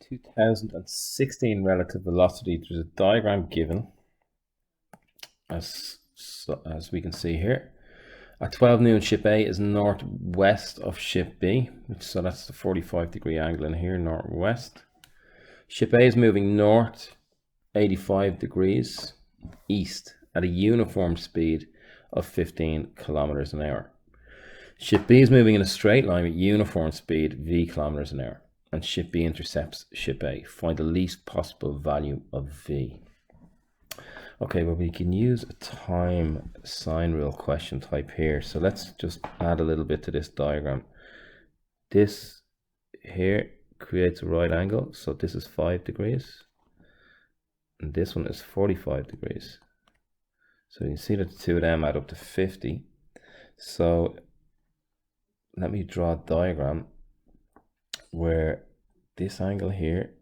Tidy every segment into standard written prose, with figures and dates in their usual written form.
2016 relative velocity. There's a diagram given as we can see here. At 12 noon, ship A is northwest of ship B, so that's the 45-degree angle in here, northwest. Ship A is moving north 85 degrees east at a uniform speed of 15 kilometers an hour. Ship B is moving in a straight line with uniform speed v kilometers an hour, and ship B intercepts ship A. Find the least possible value of v. Okay, well, we can use a time sine rule question type here. So let's just add a little bit to this diagram. This here creates a right angle. So this is 5 degrees. And this one is 45 degrees. So you can see that the two of them add up to 50. So let me draw a diagram where this angle here,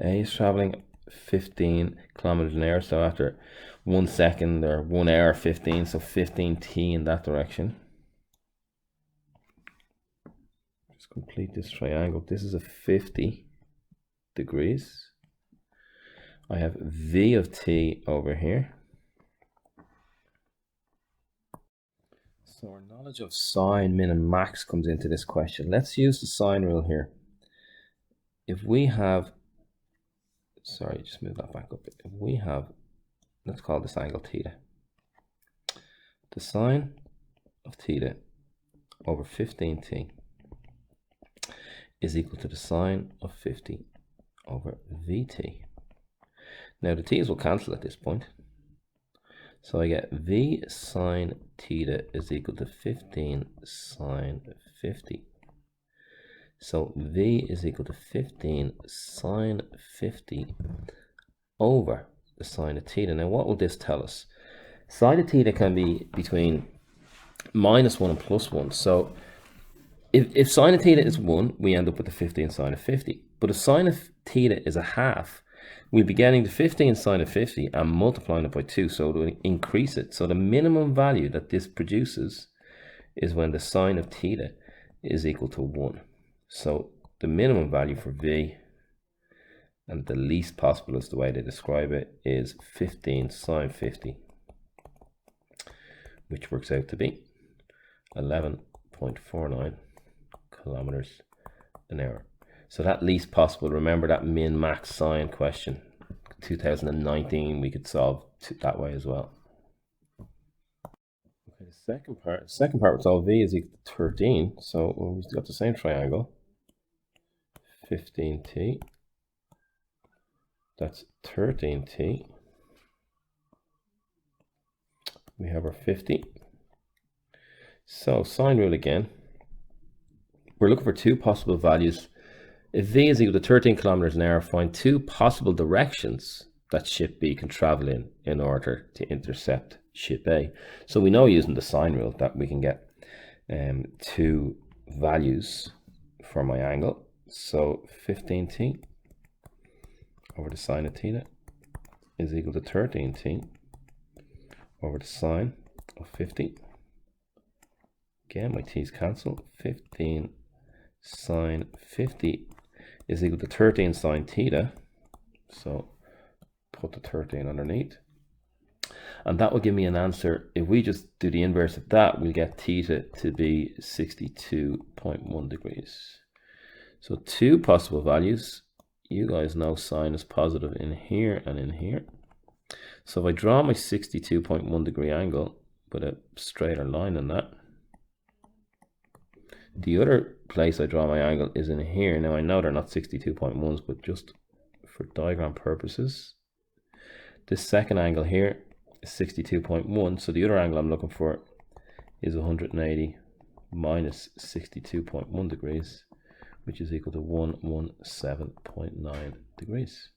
A is traveling 15 kilometers an hour, so after 1 second or 1 hour 15, so 15t in that direction. Just complete this triangle. This is a 50 degrees. I have v of t over here. So our knowledge of sine, min and max comes into this question. Let's use the sine rule here. If we have, sorry, just move that back up. If we have, let's call this angle theta. The sine of theta over 15t is equal to the sine of 50 over vt. Now the t's will cancel at this point. So I get v sine theta is equal to 15 sine 50. So v is equal to 15 sine 50 over the sine of theta. Now what will this tell us? Sine of theta can be between -1 and +1. So if sine of theta is 1, we end up with the 15 sine of 50. But if sine of theta is a half, we'll be getting the 15 sine of 50 and multiplying it by 2, so it will increase it. So the minimum value that this produces is when the sine of theta is equal to 1. So the minimum value for v, and the least possible is the way they describe it, is 15 sine 50, which works out to be 11.49 kilometers an hour. So that least possible, remember that min max sine question, 2019, we could solve that way as well. Okay, the second part, we solve v is equal to 13. So we've got the same triangle, 15t, that's 13t. We have our 50. So sine rule again. We're looking for two possible values. If v is equal to 13 kilometers an hour, find two possible directions that ship B can travel in order to intercept ship A. So we know using the sine rule that we can get two values for my angle. So 15t over the sine of theta is equal to 13t over the sine of 50. Again, my t's cancel. 15 sine 50 is equal to 13 sine theta. So put the 13 underneath. And that will give me an answer. If we just do the inverse of that, we'll get theta to be 62.1 degrees. So two possible values. You guys know sine is positive in here and in here. So if I draw my 62.1 degree angle with a straighter line than that, the other place I draw my angle is in here. Now I know they're not 62.1s, but just for diagram purposes, this second angle here is 62.1. So the other angle I'm looking for is 180 minus 62.1 degrees, which is equal to 117.9 degrees.